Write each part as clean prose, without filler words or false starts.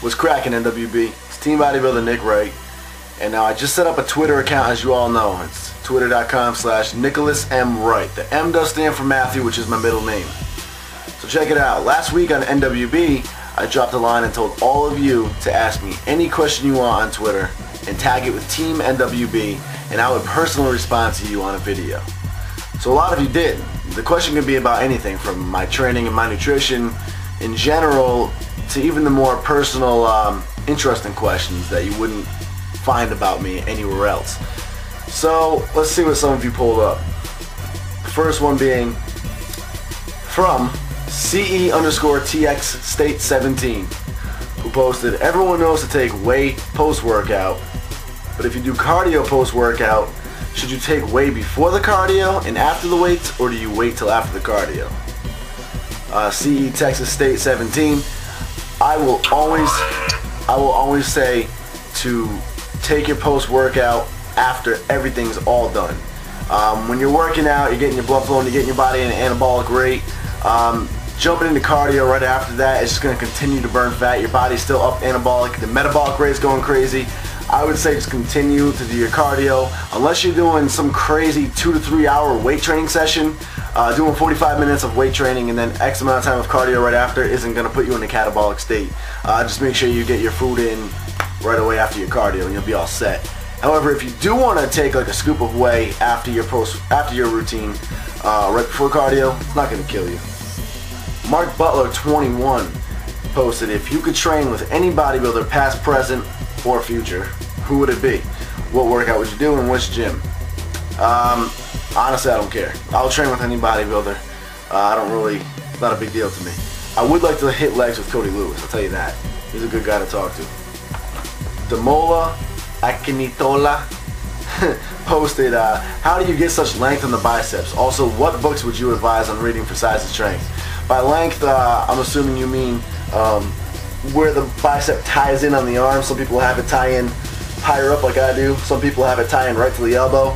What's cracking, NWB? It's Team Bodybuilder Nick Wright, and now I just set up a Twitter account, as you all know. It's twitter.com/NicholasMWright. The M does stand for Matthew, which is my middle name. So check it out. Last week on NWB, I dropped a line and told all of you to ask me any question you want on Twitter and tag it with Team NWB, and I would personally respond to you on a video. So a lot of you did. The question could be about anything from my training and my nutrition in general to even the more personal, interesting questions that you wouldn't find about me anywhere else. So let's see what some of you pulled up. First one being from CE_TX State17, who posted, everyone knows to take whey post-workout, but if you do cardio post-workout, should you take whey before the cardio and after the weights, or do you wait till after the cardio? CE Texas State 17, I will always say to take your post-workout after everything's all done. When you're working out, you're getting your blood flowing, you're getting your body in an anabolic rate. Jumping into cardio right after that is just going to continue to burn fat. Your body's still up anabolic, the metabolic rate's going crazy. I would say just continue to do your cardio. Unless you're doing some crazy 2 to 3 hour weight training session, doing 45 minutes of weight training and then X amount of time of cardio right after isn't going to put you in a catabolic state. Just make sure you get your food in right away after your cardio and you'll be all set. However, if you do want to take like a scoop of whey after your routine, right before cardio, it's not going to kill you. Mark Butler 21 posted, if you could train with any bodybuilder past, present, or future, who would it be? What workout would you do and which gym? Honestly, I don't care. I'll train with any bodybuilder. It's not a big deal to me. I would like to hit legs with Cody Lewis, I'll tell you that. He's a good guy to talk to. Demola Akinitola posted, how do you get such length on the biceps? Also, what books would you advise on reading for size and strength? By length, I'm assuming you mean where the bicep ties in on the arm. Some people have it tie in higher up like I do. Some people have it tie in right to the elbow.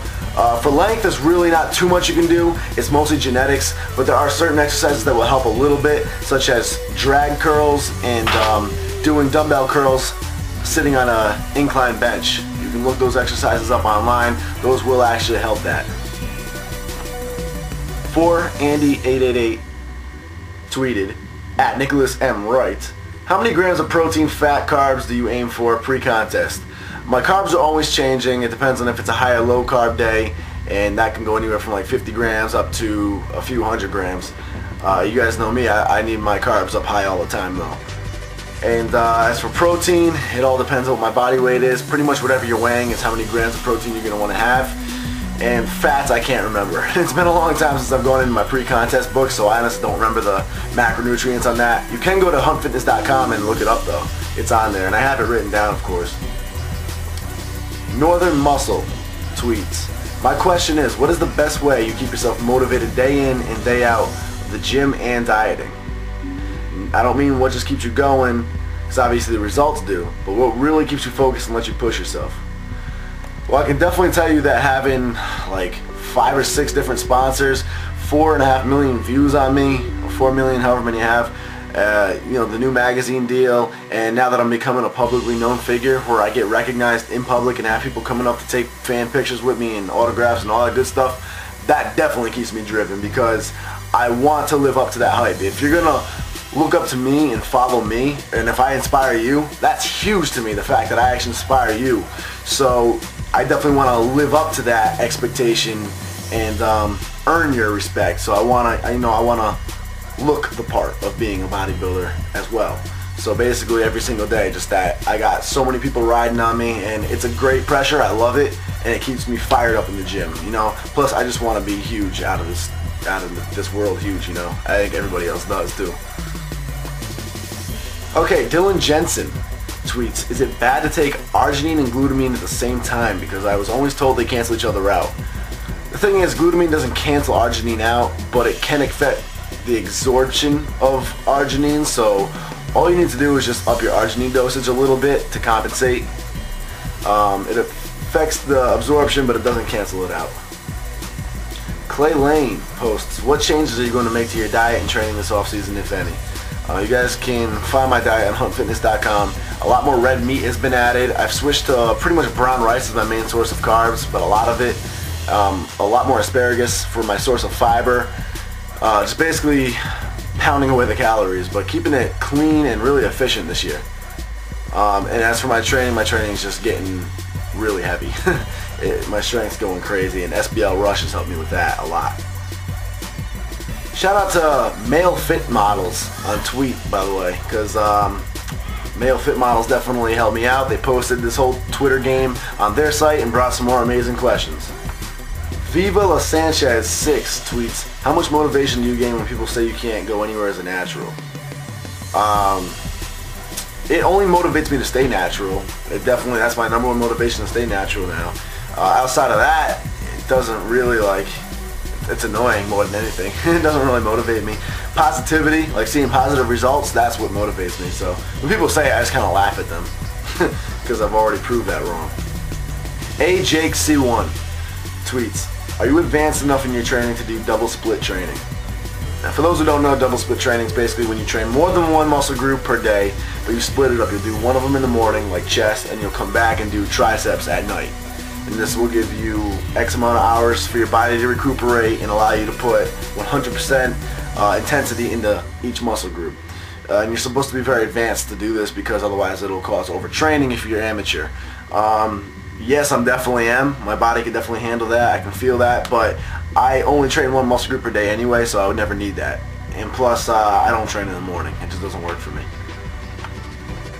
For length, there's really not too much you can do. It's mostly genetics, but there are certain exercises that will help a little bit, such as drag curls and doing dumbbell curls sitting on an incline bench. You can look those exercises up online. Those will actually help that. For Andy888 tweeted, at Nicholas M. Wright, how many grams of protein, fat, carbs do you aim for pre-contest? My carbs are always changing. It depends on if it's a high or low carb day, and that can go anywhere from like 50 grams up to a few hundred grams. You guys know me, I need my carbs up high all the time though. And as for protein, it all depends on what my body weight is. Pretty much whatever you're weighing is how many grams of protein you're going to want to have. And fats, I can't remember. It's been a long time since I've gone into my pre-contest book, so I honestly don't remember the macronutrients on that. You can go to huntfitness.com and look it up though. It's on there, and I have it written down, of course. Northern Muscle tweets, my question is, what is the best way you keep yourself motivated day in and day out of the gym and dieting? I don't mean what just keeps you going, because obviously the results do, but what really keeps you focused and lets you push yourself? Well, I can definitely tell you that having like 5 or 6 different sponsors, 4.5 million views on me, or 4 million, however many you have, you know, the new magazine deal, and now that I'm becoming a publicly known figure where I get recognized in public and have people coming up to take fan pictures with me and autographs and all that good stuff, that definitely keeps me driven because I want to live up to that hype. If you're gonna look up to me and follow me, and if I inspire you, that's huge to me, the fact that I actually inspire you. So I definitely want to live up to that expectation and earn your respect. So I want to look the part of being a bodybuilder as well. So basically every single day, just that I got so many people riding on me, and it's a great pressure. I love it, and it keeps me fired up in the gym. You know, plus I just want to be huge out of this world, huge. You know, I think everybody else does too. Okay, Dylan Jensen tweets, is it bad to take Arginine and Glutamine at the same time? Because I was always told they cancel each other out. The thing is, Glutamine doesn't cancel Arginine out, but it can affect the absorption of Arginine, so all you need to do is just up your Arginine dosage a little bit to compensate. It affects the absorption, but it doesn't cancel it out. Clay Lane posts, what changes are you going to make to your diet and training this off-season, if any? You guys can find my diet on huntfitness.com. A lot more red meat has been added. I've switched to pretty much brown rice as my main source of carbs, but a lot of it. A lot more asparagus for my source of fiber. Just basically pounding away the calories, but keeping it clean and really efficient this year. And as for my training is just getting really heavy. My strength's going crazy, and SBL Rush has helped me with that a lot. Shout out to Male Fit Models on tweet, by the way, because Male Fit Models definitely helped me out. They posted this whole Twitter game on their site and brought some more amazing questions. Viva La Sanchez 6 tweets, how much motivation do you gain when people say you can't go anywhere as a natural? It only motivates me to stay natural. That's my number one motivation, to stay natural now. Outside of that, it doesn't really, it's annoying more than anything. It doesn't really motivate me. Positivity, like seeing positive results, that's what motivates me. So when people say it, I just kind of laugh at them because I've already proved that wrong. AJakeC1 tweets, are you advanced enough in your training to do double split training? Now, for those who don't know, double split training is basically when you train more than one muscle group per day, but you split it up. You'll do one of them in the morning, like chest, and you'll come back and do triceps at night. And this will give you X amount of hours for your body to recuperate and allow you to put 100% intensity into each muscle group. And you're supposed to be very advanced to do this because otherwise it'll cause overtraining if you're amateur. Yes, I definitely am. My body can definitely handle that. I can feel that, but I only train one muscle group per day anyway, so I would never need that. And plus, I don't train in the morning. It just doesn't work for me.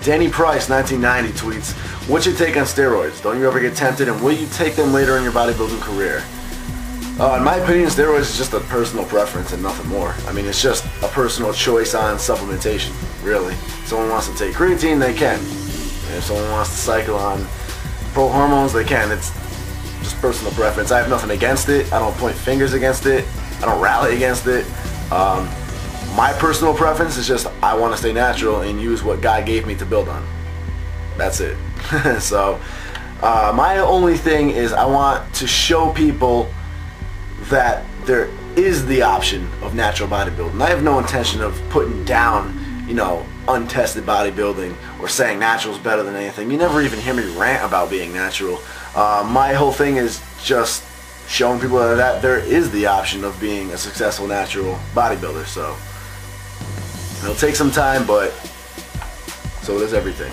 Danny Price, 1990, tweets, what's your take on steroids? Don't you ever get tempted, and will you take them later in your bodybuilding career? In my opinion, steroids is just a personal preference and nothing more. I mean, it's just a personal choice on supplementation, really. If someone wants to take creatine, they can. And if someone wants to cycle on pro hormones, they can. It's just personal preference. I have nothing against it. I don't point fingers against it. I don't rally against it. My personal preference is just I want to stay natural and use what God gave me to build on. That's it. So my only thing is I want to show people that there is the option of natural bodybuilding. I have no intention of putting down, untested bodybuilding or saying natural is better than anything. You never even hear me rant about being natural. My whole thing is just showing people that there is the option of being a successful natural bodybuilder. So it'll take some time, but so does everything.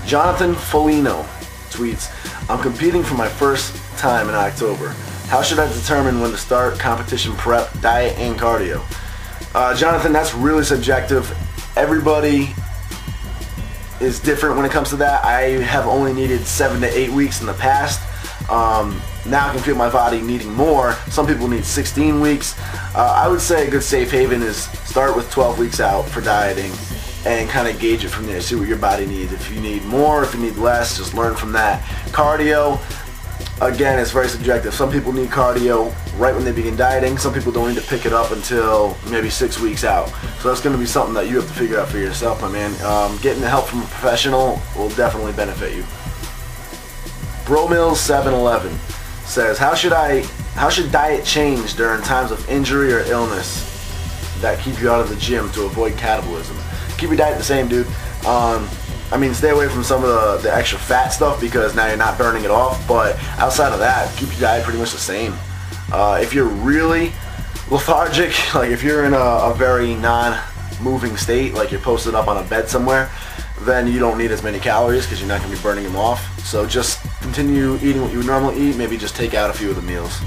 Jonathan Folino tweets, I'm competing for my first time in October. How should I determine when to start competition prep, diet, and cardio? Jonathan, that's really subjective. Everybody is different when it comes to that. I have only needed 7 to 8 weeks in the past. Now I can feel my body needing more. Some people need 16 weeks. I would say a good safe haven is start with 12 weeks out for dieting and kind of gauge it from there. See what your body needs. If you need more, if you need less, just learn from that. Cardio, again, it's very subjective. Some people need cardio right when they begin dieting. Some people don't need to pick it up until maybe 6 weeks out. So that's going to be something that you have to figure out for yourself, my man. Getting the help from a professional will definitely benefit you. Bromills711 says, how should diet change during times of injury or illness that keep you out of the gym to avoid catabolism? Keep your diet the same, dude. I mean, stay away from some of the extra fat stuff because now you're not burning it off, but outside of that, keep your diet pretty much the same. If you're really lethargic, like if you're in a very non-moving state, like you're posted up on a bed somewhere, then you don't need as many calories because you're not going to be burning them off. So just continue eating what you would normally eat, maybe just take out a few of the meals.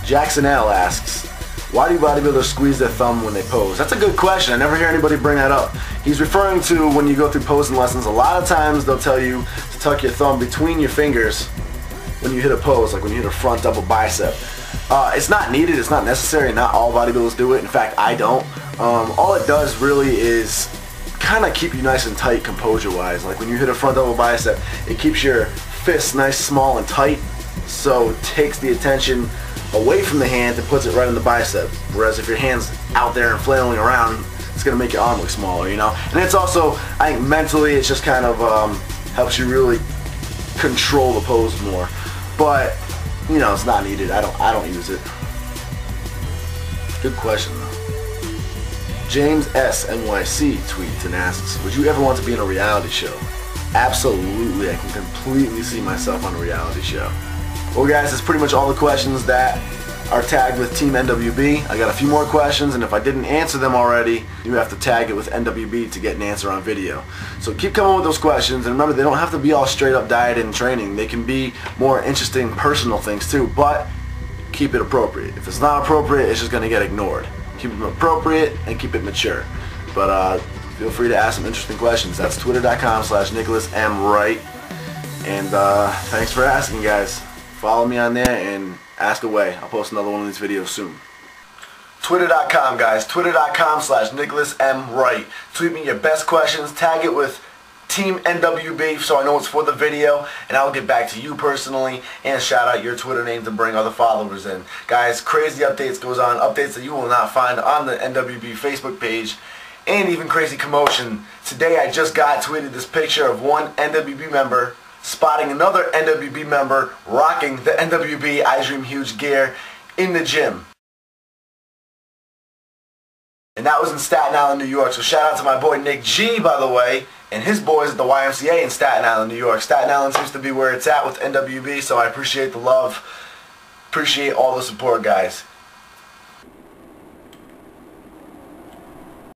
Jackson L asks, why do bodybuilders squeeze their thumb when they pose? That's a good question. I never hear anybody bring that up. He's referring to when you go through posing lessons, a lot of times they'll tell you to tuck your thumb between your fingers when you hit a pose, like when you hit a front double bicep. It's not needed, it's not necessary, not all bodybuilders do it. In fact, I don't. All it does really is kind of keep you nice and tight composure-wise. Like when you hit a front double bicep, it keeps your fists nice, small, and tight, so it takes the attention away from the hand and puts it right in the bicep. Whereas if your hand's out there and flailing around, it's going to make your arm look smaller, And it's also, I think mentally, it just kind of helps you really control the pose more. But, it's not needed. I don't use it. Good question, though. James S. NYC tweets and asks, would you ever want to be in a reality show? Absolutely, I can completely see myself on a reality show. Well guys, that's pretty much all the questions that are tagged with Team NWB. I got a few more questions, and if I didn't answer them already, you have to tag it with NWB to get an answer on video. So keep coming with those questions, and remember, they don't have to be all straight up diet and training. They can be more interesting personal things too, but keep it appropriate. If it's not appropriate, it's just going to get ignored. Keep it appropriate and keep it mature. But feel free to ask some interesting questions. That's twitter.com/NicholasMWright. And thanks for asking, guys. Follow me on there and ask away. I'll post another one of these videos soon. Twitter.com, guys. Twitter.com/NicholasMWright. Tweet me your best questions. Tag it with Team NWB so I know it's for the video, and I'll get back to you personally and shout out your Twitter name to bring other followers in. Guys, crazy updates goes on. Updates that you will not find on the NWB Facebook page, and even crazy commotion. Today I just got tweeted this picture of one NWB member spotting another NWB member rocking the NWB I Dream Huge gear in the gym. And that was in Staten Island, New York. So shout out to my boy Nick G, by the way, and his boys at the YMCA in Staten Island, New York. Staten Island seems to be where it's at with NWB, so I appreciate the love. Appreciate all the support, guys.